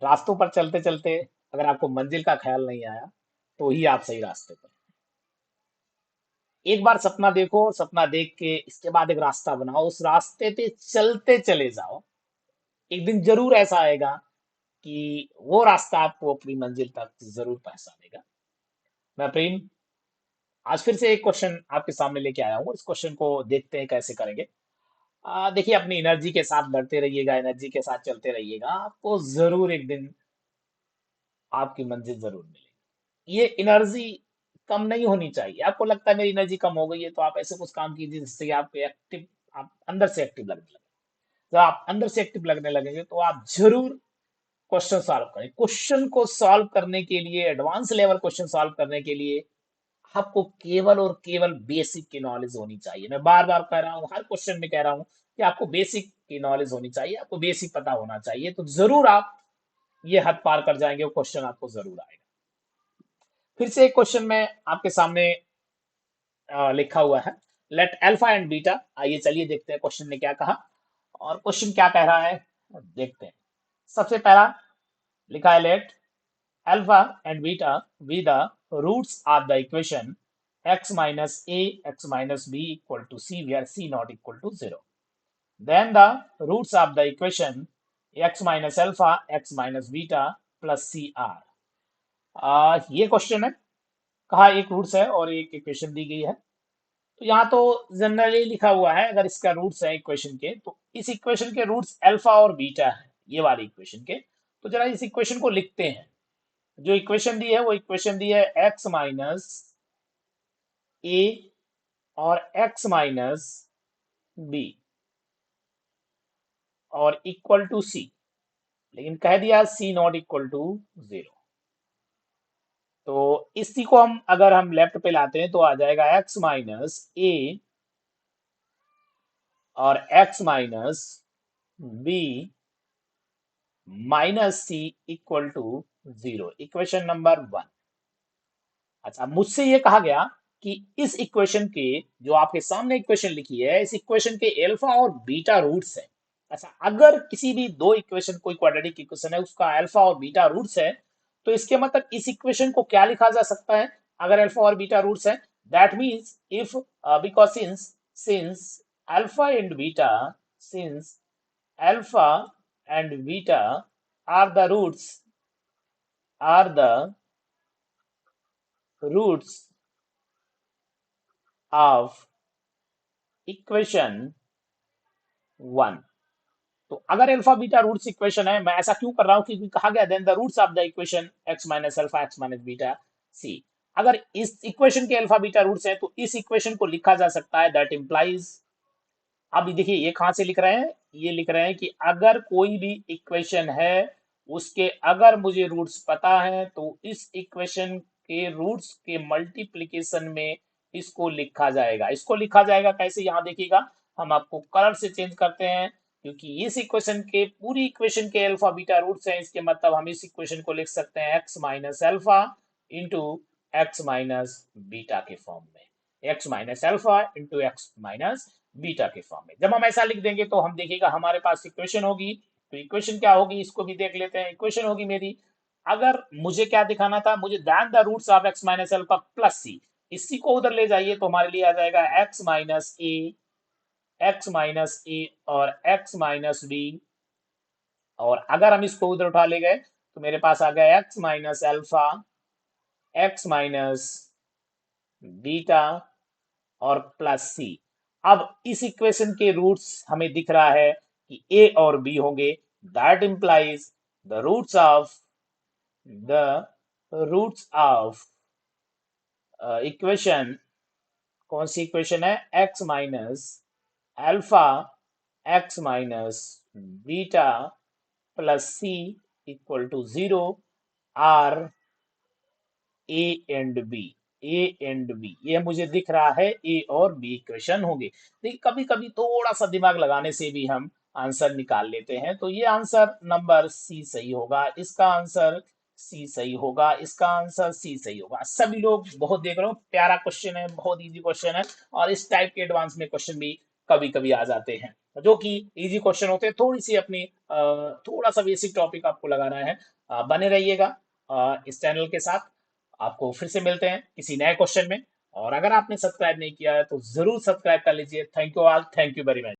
रास्तों पर चलते चलते अगर आपको मंजिल का ख्याल नहीं आया तो ही आप सही रास्ते पर। एक बार सपना देखो और सपना देख के इसके बाद एक रास्ता बनाओ, उस रास्ते पे चलते चले जाओ। एक दिन जरूर ऐसा आएगा कि वो रास्ता आपको अपनी मंजिल तक जरूर पहुंचा देगा। मैं प्रेम आज फिर से एक क्वेश्चन आपके सामने लेके आया हूँ। इस क्वेश्चन को देखते हैं कैसे करेंगे। देखिए, अपनी एनर्जी के साथ बढ़ते रहिएगा, एनर्जी के साथ चलते रहिएगा, आपको जरूर एक दिन आपकी मंजिल जरूर मिलेगी। ये एनर्जी कम नहीं होनी चाहिए। आपको लगता है मेरी एनर्जी कम हो गई है, तो आप ऐसे कुछ काम कीजिए जिससे कि आपको एक्टिव, आप अंदर से एक्टिव लगने लगे। जब आप अंदर से एक्टिव लगने लगेंगे तो आप जरूर क्वेश्चन सॉल्व करें। क्वेश्चन को सॉल्व करने के लिए, एडवांस लेवल क्वेश्चन सॉल्व करने के लिए आपको केवल और केवल बेसिक की नॉलेज होनी चाहिए। मैं बार बार कह रहा हूँ, हर क्वेश्चन में कह रहा हूँ कि आपको बेसिक की नॉलेज होनी चाहिए, आपको बेसिक पता होना चाहिए, तो जरूर आप ये हद पार कर जाएंगे, वो क्वेश्चन आपको जरूर आएगा। फिर से एक क्वेश्चन में आपके सामने लिखा हुआ है, लेट अल्फा एंड बीटा। आइए चलिए देखते हैं क्वेश्चन ने क्या कहा और क्वेश्चन क्या कह रहा है, देखते हैं। सबसे पहला लिखा है, let alpha and beta be the roots of the equation x minus a x minus b equal to c where c not equal to 0. Then the roots of the equation x minus alpha x minus beta plus c are। ये question है, कहा एक roots है और एक equation दी गई है। तो यहाँ तो जनरली लिखा हुआ है, अगर इसका रूट्स है इक्वेशन के, तो इस इक्वेशन के रूट्स अल्फा और बीटा है, ये वाली इक्वेशन के। तो जरा इस इक्वेशन को लिखते हैं। जो इक्वेशन दी है वो इक्वेशन दी है x माइनस ए और x माइनस बी और इक्वल टू सी, लेकिन कह दिया सी नॉट इक्वल टू 0। तो इसी को हम अगर हम लेफ्ट पे लाते हैं तो आ जाएगा x माइनस ए और x minus b minus c equal to 0, equation number 1। अच्छा, मुझसे ये कहा गया कि इस इक्वेशन के, जो आपके सामने इक्वेशन लिखी है, इस इक्वेशन के अल्फा और बीटा रूट्स है। अच्छा, अगर किसी भी दो इक्वेशन, कोई क्वाड्रेटिक इक्वेशन है, उसका अल्फा और बीटा रूट्स है, तो इसके मतलब इस इक्वेशन को क्या लिखा जा सकता है? अगर अल्फा और बीटा रूट्स है, that means if, because since alpha and beta, since alpha and beta are the roots, are the roots of equation 1। तो अगर अल्फा बीटा रूट्स इक्वेशन है, मैं ऐसा क्यों कर रहा हूं, क्योंकि कहा गया then the roots of the equation x minus alpha x minus beta C. अगर इस इक्वेशन के अल्फा बीटा रूट्स है तो इस इक्वेशन को लिखा जा सकता है, दैट इंप्लाइज। अब देखिए ये कहां से लिख रहे हैं, ये लिख रहे हैं कि अगर कोई भी इक्वेशन है, उसके अगर मुझे रूट्स पता है तो इस इक्वेशन के रूट्स के मल्टीप्लीकेशन में इसको लिखा जाएगा। इसको लिखा जाएगा कैसे, यहां देखिएगा, हम आपको कलर से चेंज करते हैं, क्योंकि इस इक्वेशन के, पूरी इक्वेशन के अल्फा बीटा रूट्स हैं, इसके मतलब हम इस इक्वेशन को लिख सकते हैं x minus alpha into x minus beta के फॉर्म में, x minus alpha into x minus beta के फॉर्म में। जब हम ऐसा लिख देंगे तो हम देखिएगा हमारे पास इक्वेशन होगी। तो इक्वेशन क्या होगी, इसको भी देख लेते हैं। इक्वेशन होगी मेरी, अगर मुझे क्या दिखाना था, मुझे then the roots of x minus alpha plus C, इसी को उधर ले जाइए तो हमारे लिए आ जाएगा x minus A, x minus a और x माइनस बी। और अगर हम इसको उधर उठा ले गए तो मेरे पास आ गया x minus alpha x minus beta और प्लस सी। अब इस इक्वेशन के रूट्स हमें दिख रहा है कि ए और बी होंगे, that implies the roots of, the roots of equation, कौन सी इक्वेशन है, x minus alpha x minus beta plus c equal to 0 are a and b. A and b ये मुझे दिख रहा है, ए और बी इक्वेशन होंगे। देखिए कभी कभी थोड़ा सा दिमाग लगाने से भी हम आंसर निकाल लेते हैं। तो ये आंसर नंबर सी सही होगा, इसका आंसर सी सही होगा, इसका आंसर सी सही होगा। सभी लोग बहुत देख रहे हो, प्यारा क्वेश्चन है, बहुत इजी क्वेश्चन है, और इस टाइप के एडवांस में क्वेश्चन भी कभी कभी आ जाते हैं। जो कि इजी क्वेश्चन होते हैं, थोड़ी सी अपनी थोड़ा सा बेसिक टॉपिक आपको लगाना है। बने रहिएगा इस चैनल के साथ। आपको फिर से मिलते हैं किसी नए क्वेश्चन में। और अगर आपने सब्सक्राइब नहीं किया है तो जरूर सब्सक्राइब कर लीजिए। Thank you all, thank you very much.